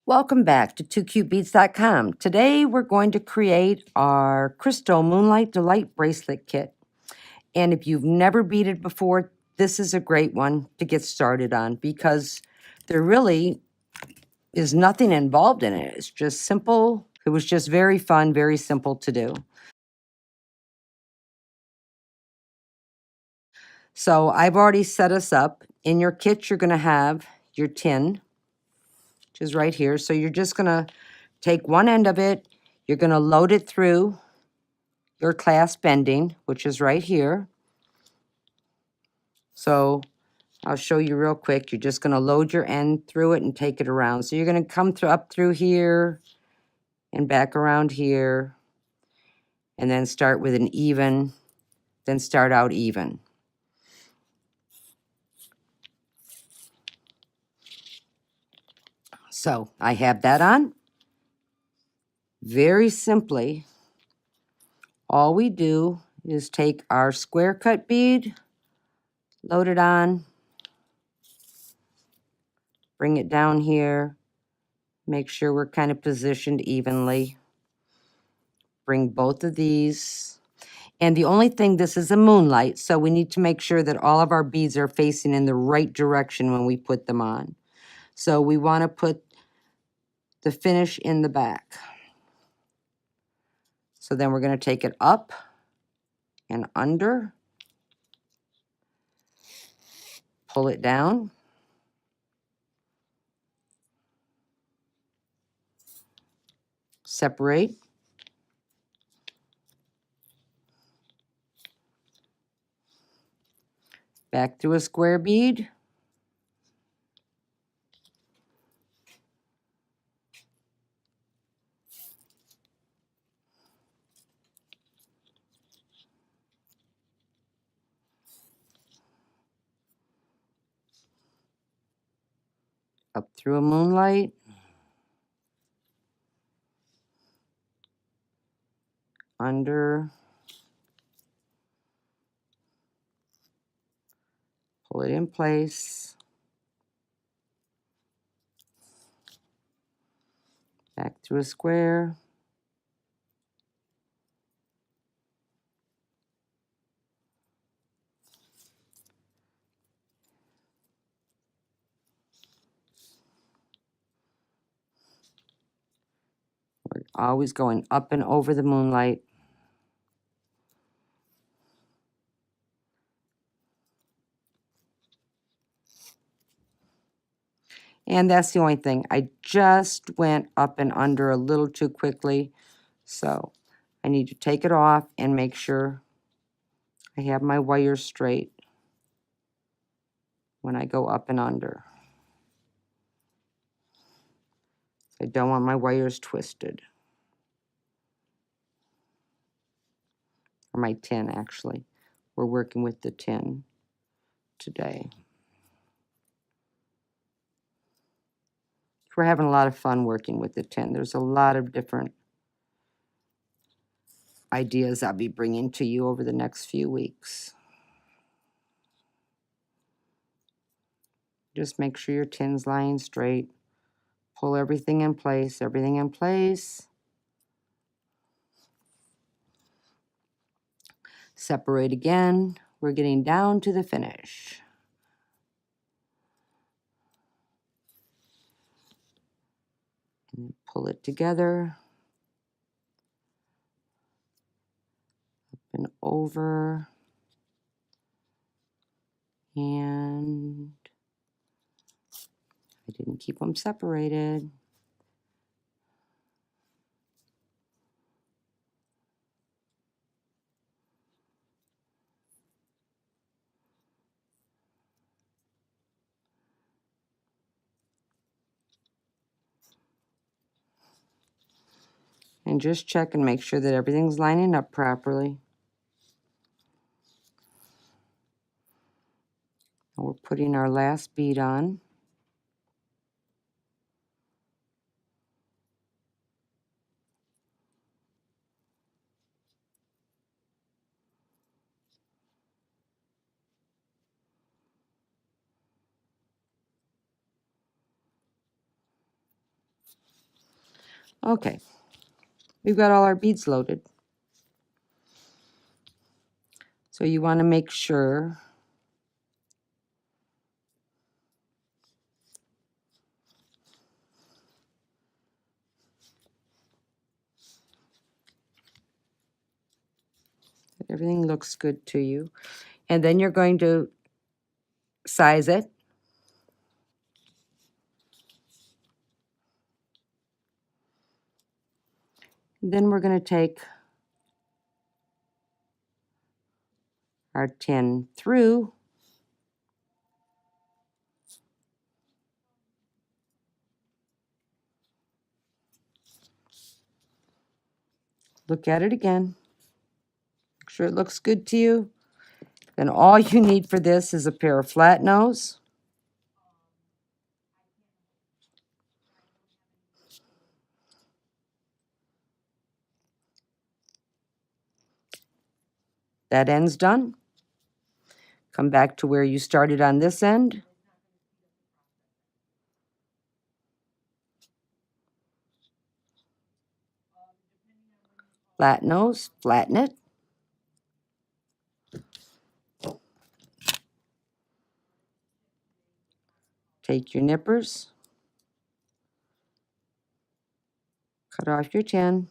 Welcome back to 2cutebeads.com. Today we're going to create our Crystal Moonlight Delight Bracelet Kit. And if you've never beaded before, this is a great one to get started on because there really is nothing involved in it. It's just simple. It was just very fun, very simple to do. So I've already set us up. In your kit, you're going to have your tin, which is right here. So you're just going to take one end of it. You're going to load it through your clasp bending, which is right here. So I'll show you real quick. You're just going to load your end through it and take it around. So you're going to come up through here and back around here, and then start with an even, then start out even. So I have that on. Very simply, all we do is take our square cut bead, load it on, bring it down here, make sure we're kind of positioned evenly. Bring both of these. And the only thing, this is a moonlight, so we need to make sure that all of our beads are facing in the right direction when we put them on. So we want to put the finish in the back. So then we're going to take it up and under, pull it down, separate, back through a square bead, up through a moonlight, under, pull it in place, back through a square, we're always going up and over the moonlight. And that's the only thing. I just went up and under a little too quickly. So I need to take it off and make sure I have my wires straight when I go up and under. I don't want my wires twisted. Or my tin, actually. We're working with the tin today. We're having a lot of fun working with the tin. There's a lot of different ideas I'll be bringing to you over the next few weeks. Just make sure your tin's lying straight. Pull everything in place, everything in place. Separate again. We're getting down to the finish. And pull it together. Up and over. And I didn't keep them separated. And just check and make sure that everything's lining up properly. And we're putting our last bead on. Okay, we've got all our beads loaded. So you want to make sure that everything looks good to you. And then you're going to size it. Then we're going to take our tin through. Look at it again. Make sure it looks good to you. Then all you need for this is a pair of flat nose. That end's done. Come back to where you started on this end. Flat nose, flatten it. Take your nippers. Cut off your tin.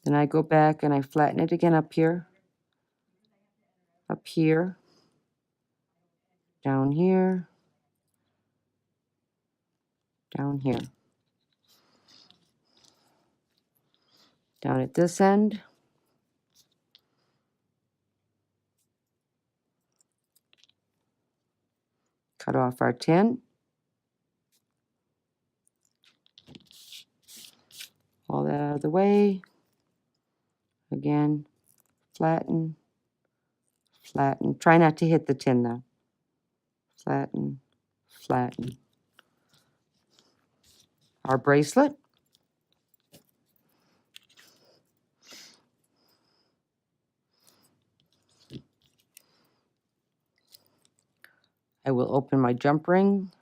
Then I go back and I flatten it again up here, down here, down here. Down at this end. Cut off our tin. All that out of the way. Again, flatten, flatten. Try not to hit the tin though. Flatten, flatten. Our bracelet. I will open my jump ring.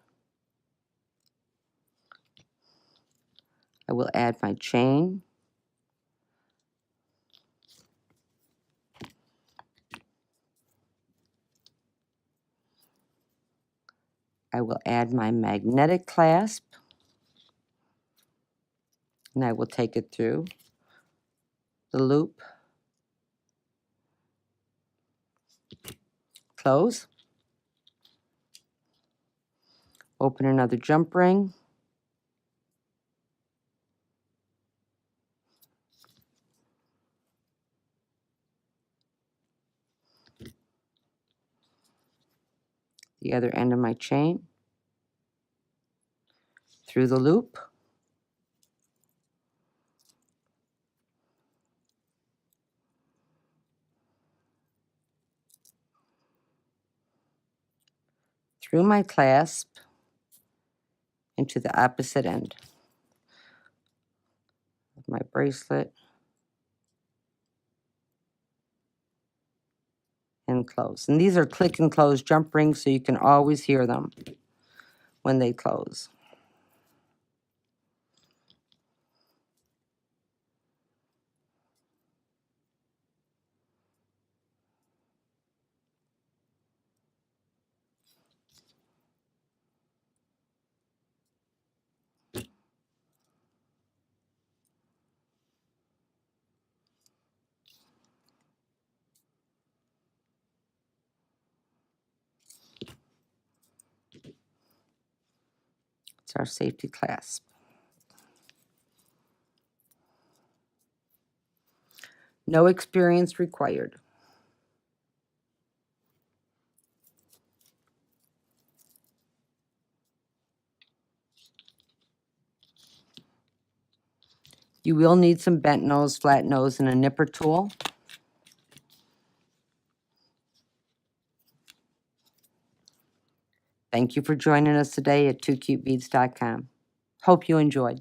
I will add my chain. I will add my magnetic clasp. And I will take it through the loop. Close. Open another jump ring. The other end of my chain. Through the loop. Through my clasp into the opposite end of my bracelet and close. And these are click and close jump rings, so you can always hear them when they close. It's our safety clasp. No experience required. You will need some bent nose, flat nose, and a nipper tool. Thank you for joining us today at 2cutebeads.com. Hope you enjoyed.